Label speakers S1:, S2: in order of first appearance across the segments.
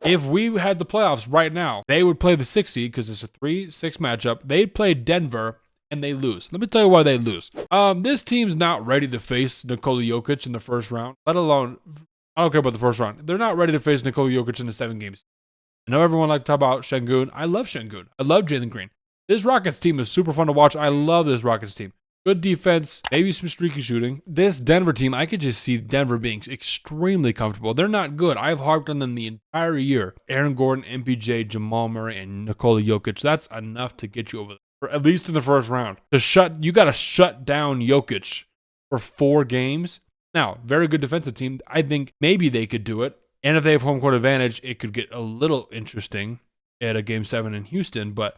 S1: if we had the playoffs right now, they would play the 6 seed because it's a 3-6 matchup. They'd play Denver and they lose. Let me tell you why they lose. This team's not ready to face Nikola Jokic in the first round, let alone, I don't care about the first round. They're not ready to face Nikola Jokic in the 7 games. I know everyone likes to talk about Şengün. I love Şengün. I love Jalen Green. This Rockets team is super fun to watch. I love this Rockets team. Good defense, maybe some streaky shooting. This Denver team, I could just see Denver being extremely comfortable. They're not good. I've harped on them the entire year. Aaron Gordon, MPJ, Jamal Murray, and Nikola Jokic. That's enough to get you over there, at least in the first round. You got to shut down Jokic for 4 games. Now, very good defensive team. I think maybe they could do it. And if they have home court advantage, it could get a little interesting at a Game 7 in Houston. But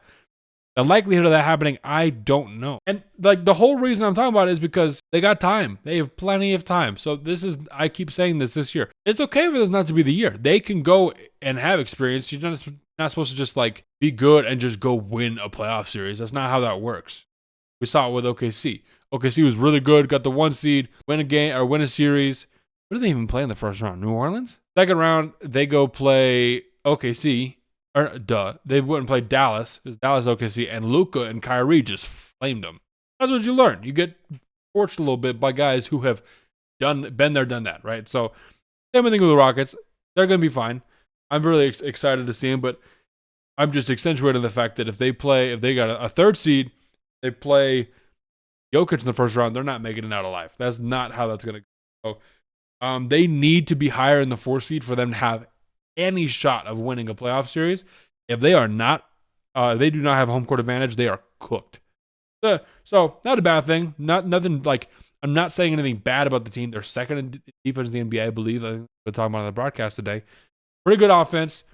S1: the likelihood of that happening, I don't know. And like the whole reason I'm talking about it is because they got time. They have plenty of time. So I keep saying this year. It's okay for this not to be the year. They can go and have experience. You're not supposed to just like be good and just go win a playoff series. That's not how that works. We saw it with OKC. OKC was really good, got the 1 seed, win a game or win a series. What did they even play in the first round? New Orleans? Second round, they go play OKC. They wouldn't play Dallas. It was Dallas, OKC, and Luka and Kyrie just flamed them. That's what you learn. You get torched a little bit by guys who have been there, done that, right? So, same thing with the Rockets. They're going to be fine. I'm really excited to see them, but I'm just accentuating the fact that if they got a 3rd seed, they play Jokic in the first round, they're not making it out alive. That's not how that's going to go. So, they need to be higher in the 4 seed for them to have any shot of winning a playoff series. If they are not, they do not have home court advantage, they are cooked. So not a bad thing. Nothing like, I'm not saying anything bad about the team. They're second in defense in the NBA, I believe. I think we're talking about on the broadcast today. Pretty good offense.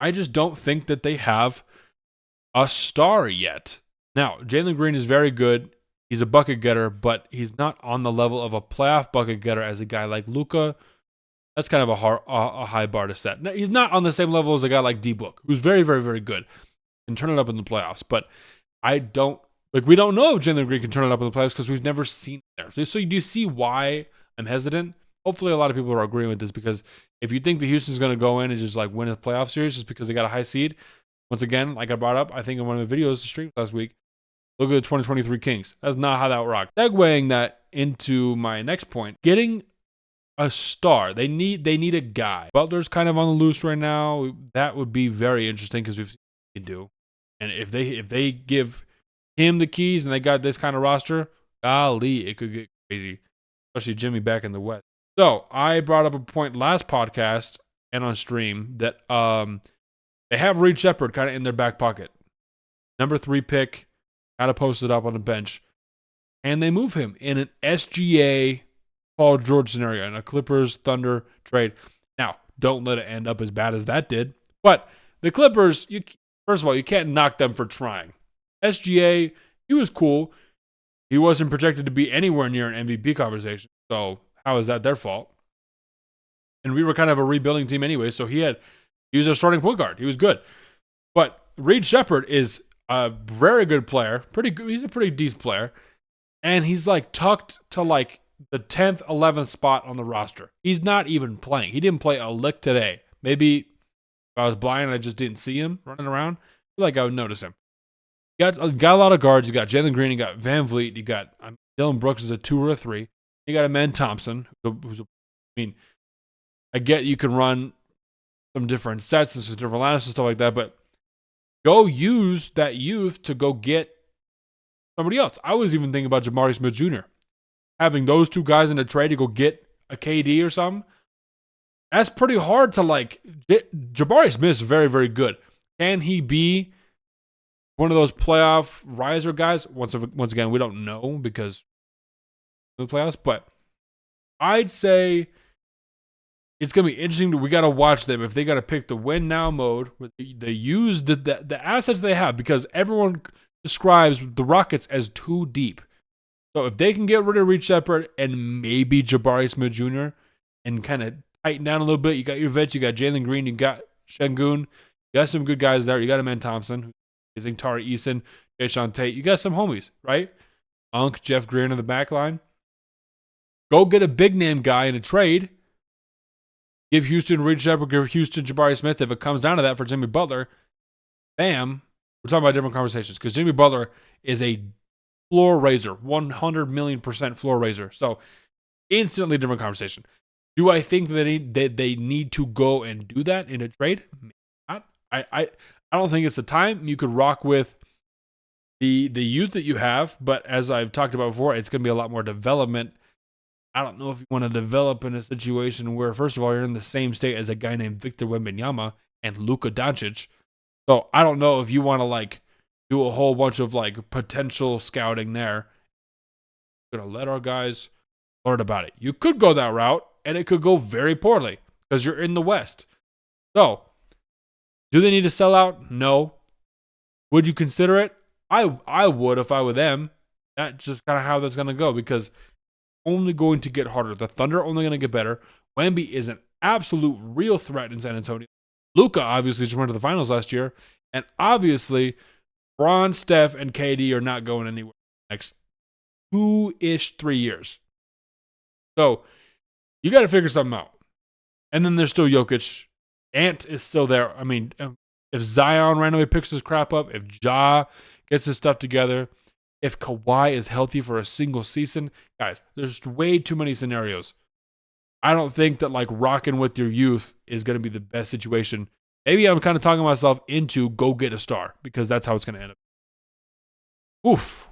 S1: I just don't think that they have a star yet. Now, Jalen Green is very good. He's a bucket getter, but he's not on the level of a playoff bucket getter as a guy like Luka. That's kind of a high bar to set. Now, he's not on the same level as a guy like D-Book, who's very, very, very good and turn it up in the playoffs. But we don't know if Jalen Green can turn it up in the playoffs because we've never seen it there. So you do see why I'm hesitant. Hopefully a lot of people are agreeing with this, because if you think that Houston's going to go in and just like win a playoff series just because they got a high seed, once again, like I brought up, I think in one of the videos streamed last week, look at the 2023 Kings. That's not how that rocked. Segueing that into my next point, getting a star. They need a guy. Butler's kind of on the loose right now. That would be very interesting because we've seen what he can do. And if they give him the keys and they got this kind of roster, golly, it could get crazy. Especially Jimmy back in the West. So I brought up a point last podcast and on stream that they have Reed Sheppard kind of in their back pocket. Number 3 pick, kind of posted up on the bench. And they move him in an SGA Paul George scenario in a Clippers Thunder trade. Now, don't let it end up as bad as that did. But the Clippers, first of all, you can't knock them for trying. SGA, he was cool. He wasn't projected to be anywhere near an MVP conversation. So how is that their fault? And we were kind of a rebuilding team anyway. So he was a starting point guard. He was good. But Reed Sheppard is a very good player. Pretty good. He's a pretty decent player. And he's like tucked to like the 10th, 11th spot on the roster. He's not even playing. He didn't play a lick today. Maybe if I was blind and I just didn't see him running around, I feel like I would notice him. You got a lot of guards. You got Jalen Green. You got Van Vliet. You got Dylan Brooks is a 2 or a 3. You got Amen Thompson, I get you can run some different sets and some different lineups and stuff like that, but go use that youth to go get somebody else. I was even thinking about Jabari Smith Jr. Having those 2 guys in a trade to go get a KD or something. That's pretty hard to like. Jabari Smith is very, very good. Can he be one of those playoff riser guys? Once again, we don't know because of the playoffs, but I'd say it's going to be interesting. We got to watch them if they got to pick the win now mode where they use the assets they have, because everyone describes the Rockets as too deep. So if they can get rid of Reed Sheppard and maybe Jabari Smith Jr. and kind of tighten down a little bit, you got your vets, you got Jalen Green, you got Şengün, you got some good guys there. You got Amen Thompson, who's Tari Eason, Jae'Sean Tate. You got some homies, right? Unk, Jeff Green in the back line. Go get a big name guy in a trade Give Houston Reed Shepard, give Houston Jabari Smith. If it comes down to that for Jimmy Butler, bam, we're talking about different conversations because Jimmy Butler is a floor raiser, 100 million% floor raiser. So instantly different conversation. Do I think that they need to go and do that in a trade? Maybe not. I don't think it's the time. You could rock with the youth that you have, but as I've talked about before, it's going to be a lot more development. I don't know if you want to develop in a situation where, first of all, you're in the same state as a guy named Victor Wembanyama and Luka Doncic. So I don't know if you want to like do a whole bunch of like potential scouting there. We're gonna let our guys learn about it. You could go that route, and it could go very poorly because you're in the West. So, do they need to sell out? No. Would you consider it? I would if I were them. That's just kind of how that's gonna go because only going to get harder. The Thunder are only going to get better. Wemby is an absolute real threat in San Antonio. Luka obviously just went to the finals last year. And obviously, Bron, Steph, and KD are not going anywhere next 2-ish, 3 years. So, you got to figure something out. And then there's still Jokic. Ant is still there. I mean, if Zion randomly picks his crap up, if Ja gets his stuff together, if Kawhi is healthy for a single season, guys, there's way too many scenarios. I don't think that like rocking with your youth is going to be the best situation. Maybe I'm kind of talking myself into go get a star because that's how it's going to end up. Oof.